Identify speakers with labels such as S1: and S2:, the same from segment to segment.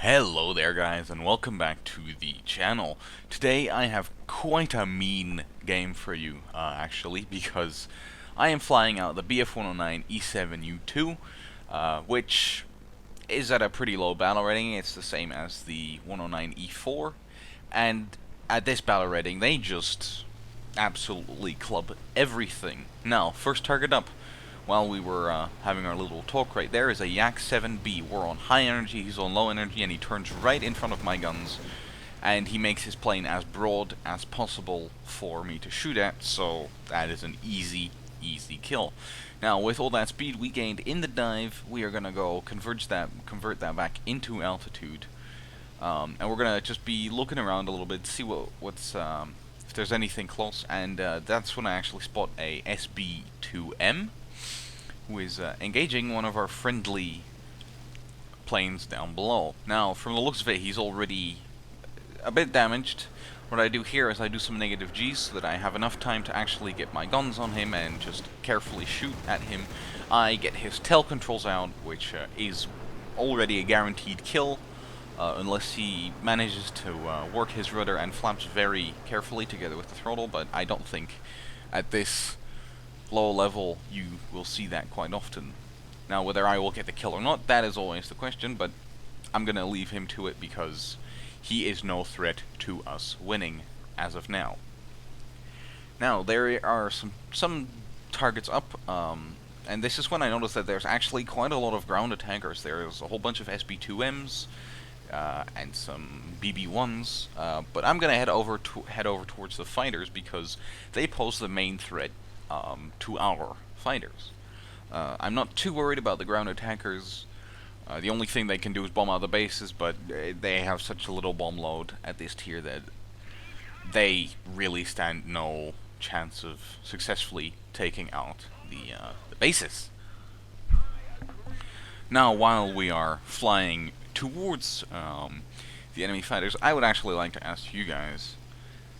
S1: Hello there guys, and welcome back to the channel. Today I have quite a mean game for you, actually, because I am flying out the BF-109 E7U2, which is at a pretty low battle rating. It's the same as the 109 E4, and at this battle rating they just absolutely club everything. Now, first target up. While we were having our little talk right there is a Yak 7B. We're on high energy, he's on low energy, and he turns right in front of my guns. And he makes his plane as broad as possible for me to shoot at, so that is an easy kill. Now, with all that speed we gained in the dive, we are going to go convert that back into altitude. And we're going to just be looking around a little bit, see what's if there's anything close, and that's when I actually spot a SB2M, who is engaging one of our friendly planes down below. Now, from the looks of it, he's already a bit damaged. What I do here is I do some negative Gs so that I have enough time to actually get my guns on him and just carefully shoot at him. I get his tail controls out, which is already a guaranteed kill, unless he manages to work his rudder and flaps very carefully together with the throttle, but I don't think at this low level you will see that quite often. Now, whether I will get the kill or not, that is always the question, but I'm gonna leave him to it because he is no threat to us winning as of now. Now, there are some targets up, and this is when I noticed that there's actually quite a lot of ground attackers. There's a whole bunch of SB2Ms and some BB1s, but I'm gonna head over towards the fighters because they pose the main threat to our fighters. I'm not too worried about the ground attackers. The only thing they can do is bomb out the bases, but they have such a little bomb load at this tier that they really stand no chance of successfully taking out the bases. Now, while we are flying towards the enemy fighters, I would actually like to ask you guys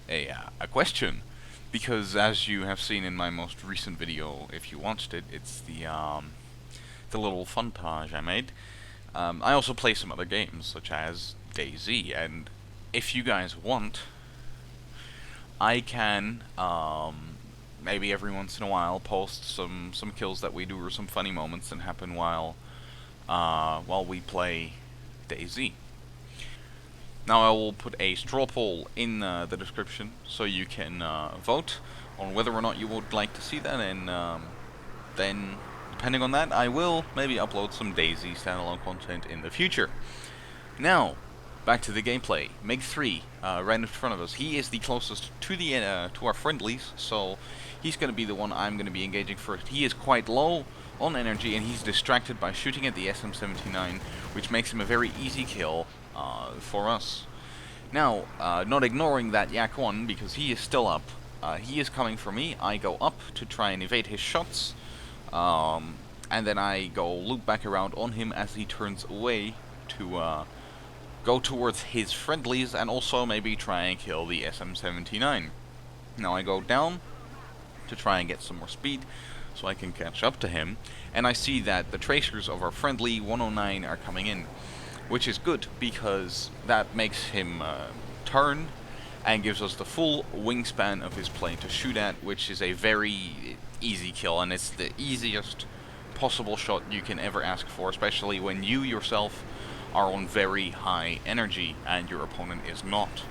S1: a question. Because, as you have seen in my most recent video, if you watched it, it's the little funtage I made. I also play some other games, such as DayZ, and if you guys want, I can maybe every once in a while post some kills that we do or some funny moments that happen while we play DayZ. Now, I will put a straw poll in the description so you can vote on whether or not you would like to see that, and then, depending on that, I will maybe upload some DayZ standalone content in the future. Now, back to the gameplay. MiG-3, right in front of us. He is the closest to to our friendlies, so he's going to be the one I'm going to be engaging first. He is quite low on energy, and he's distracted by shooting at the SM-79, which makes him a very easy kill for us. Now, not ignoring that Yak 1, because he is still up. He is coming for me. I go up to try and evade his shots, and then I go loop back around on him as he turns away to go towards his friendlies and also maybe try and kill the SM-79. Now I go down to try and get some more speed so I can catch up to him, and I see that the tracers of our friendly 109 are coming in, which is good because that makes him turn and gives us the full wingspan of his plane to shoot at, which is a very easy kill, and it's the easiest possible shot you can ever ask for, especially when you yourself are on very high energy and your opponent is not.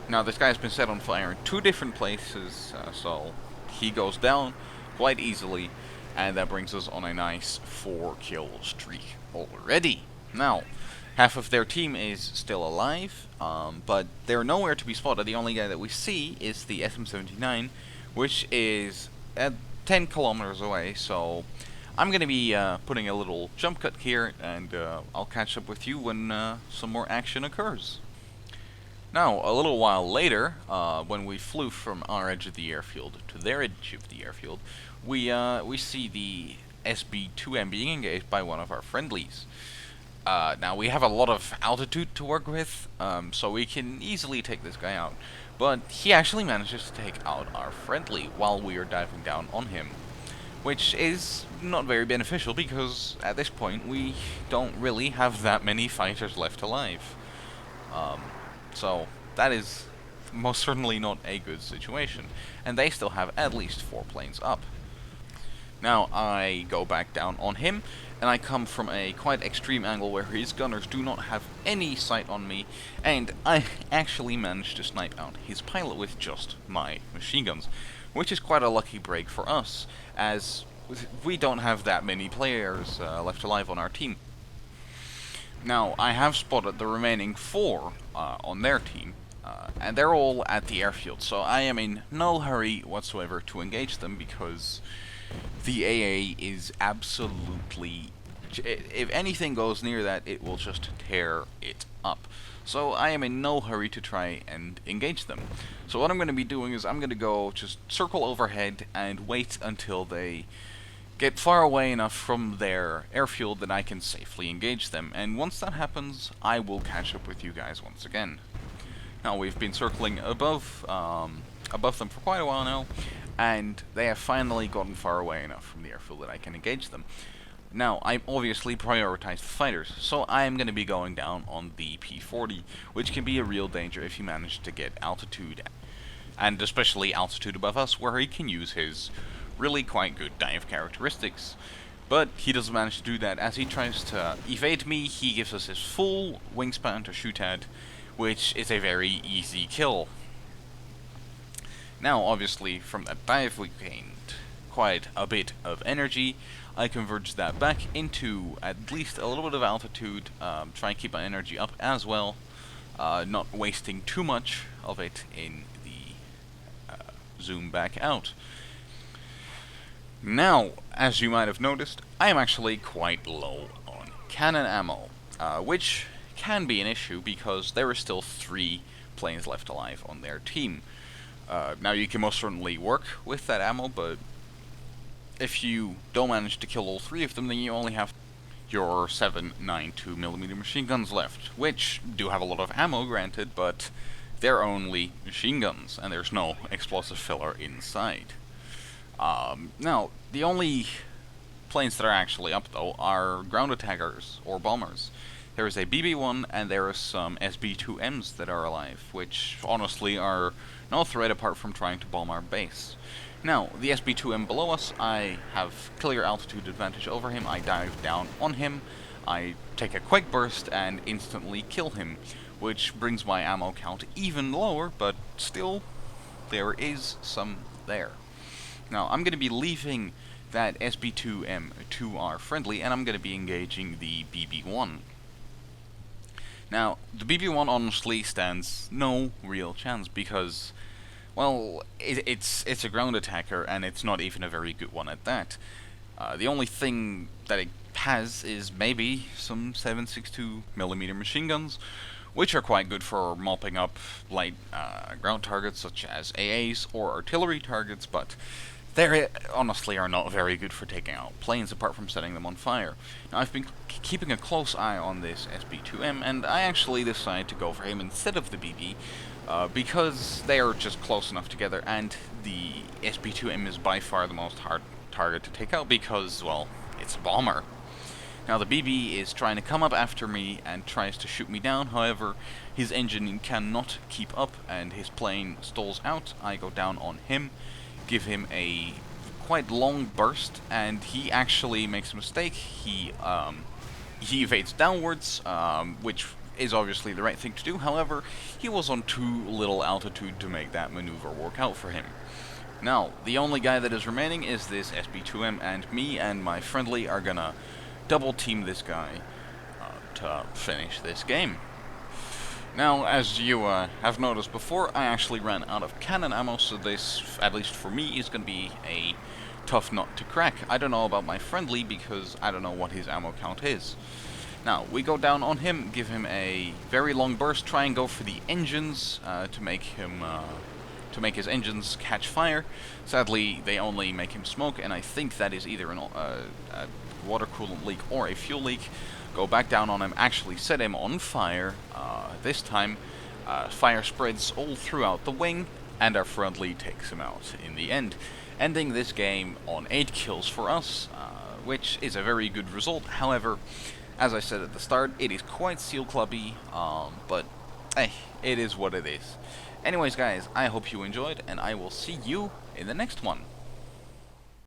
S1: Now, this guy has been set on fire in two different places, so he goes down quite easily, and that brings us on a nice 4-kill streak already. Now, half of their team is still alive, but they're nowhere to be spotted. The only guy that we see is the SM-79, which is at 10 kilometers away, so I'm going to be putting a little jump cut here, and I'll catch up with you when some more action occurs. Now, a little while later, when we flew from our edge of the airfield to their edge of the airfield, we see the SB2M being engaged by one of our friendlies. Now, we have a lot of altitude to work with, so we can easily take this guy out. But he actually manages to take out our friendly while we are diving down on him. which is not very beneficial because at this point we don't really have that many fighters left alive. Um, so that is most certainly not a good situation, and they still have at least 4 planes up. Now I go back down on him, and I come from a quite extreme angle where his gunners do not have any sight on me, and I actually managed to snipe out his pilot with just my machine guns, which is quite a lucky break for us, as we don't have that many players left alive on our team. Now, I have spotted the remaining 4 on their team, and they're all at the airfield, so I am in no hurry whatsoever to engage them because the AA is absolutely... if anything goes near that, it will just tear it up. So I am in no hurry to try and engage them. So what I'm going to be doing is I'm going to go just circle overhead and wait until they get far away enough from their airfield that I can safely engage them. And once that happens, I will catch up with you guys once again. Now, we've been circling above them for quite a while now, and they have finally gotten far away enough from the airfield that I can engage them. Now, I obviously prioritize the fighters, so I am going to be going down on the P-40, which can be a real danger if he manages to get altitude, and especially altitude above us, where he can use his really quite good dive characteristics. But he doesn't manage to do that. As he tries to evade me, he gives us his full wingspan to shoot at, which is a very easy kill. Now, obviously, from that dive we gained quite a bit of energy. I converged that back into at least a little bit of altitude, try and keep my energy up as well, not wasting too much of it in the zoom back out. Now, as you might have noticed, I am actually quite low on cannon ammo, which can be an issue because there are still 3 planes left alive on their team. Now, you can most certainly work with that ammo, but if you don't manage to kill all 3 of them, then you only have your 7.92mm machine guns left, which do have a lot of ammo, granted, but they're only machine guns, and there's no explosive filler inside. Now, the only planes that are actually up, though, are ground attackers, or bombers. There is a BB-1, and there are some SB-2Ms that are alive, which, honestly, are no threat apart from trying to bomb our base. Now, the SB-2M below us, I have clear altitude advantage over him. I dive down on him, I take a quick burst, and instantly kill him, which brings my ammo count even lower, but still, there is some there. Now, I'm going to be leaving that SB-2M to our friendly, and I'm going to be engaging the BB-1. Now, the BB-1 honestly stands no real chance because, well, it's a ground attacker, and it's not even a very good one at that. The only thing that it has is maybe some 7.62mm machine guns, which are quite good for mopping up light ground targets such as AAs or artillery targets, but they honestly are not very good for taking out planes apart from setting them on fire. Now, I've been keeping a close eye on this SB-2M, and I actually decided to go for him instead of the BB, because they are just close enough together, and the SB-2M is by far the most hard target to take out because, well, it's a bomber. Now, the BB is trying to come up after me and tries to shoot me down. However, his engine cannot keep up and his plane stalls out. I go down on him, give him a quite long burst, and he actually makes a mistake. He evades downwards, which is obviously the right thing to do. However, he was on too little altitude to make that maneuver work out for him. Now, the only guy that is remaining is this SB-2M, and me and my friendly are gonna double team this guy to finish this game. Now, as you have noticed before, I actually ran out of cannon ammo, so this, at least for me, is going to be a tough nut to crack. I don't know about my friendly, because I don't know what his ammo count is. Now, we go down on him, give him a very long burst, try and go for the engines to make his engines catch fire. Sadly, they only make him smoke, and I think that is either a water coolant leak or a fuel leak. Go back down on him, actually set him on fire. This time, fire spreads all throughout the wing, and our friendly takes him out in the end, ending this game on 8 kills for us, which is a very good result. However, as I said at the start, it is quite Seal Clubby, but it is what it is. Anyways guys, I hope you enjoyed, and I will see you in the next one.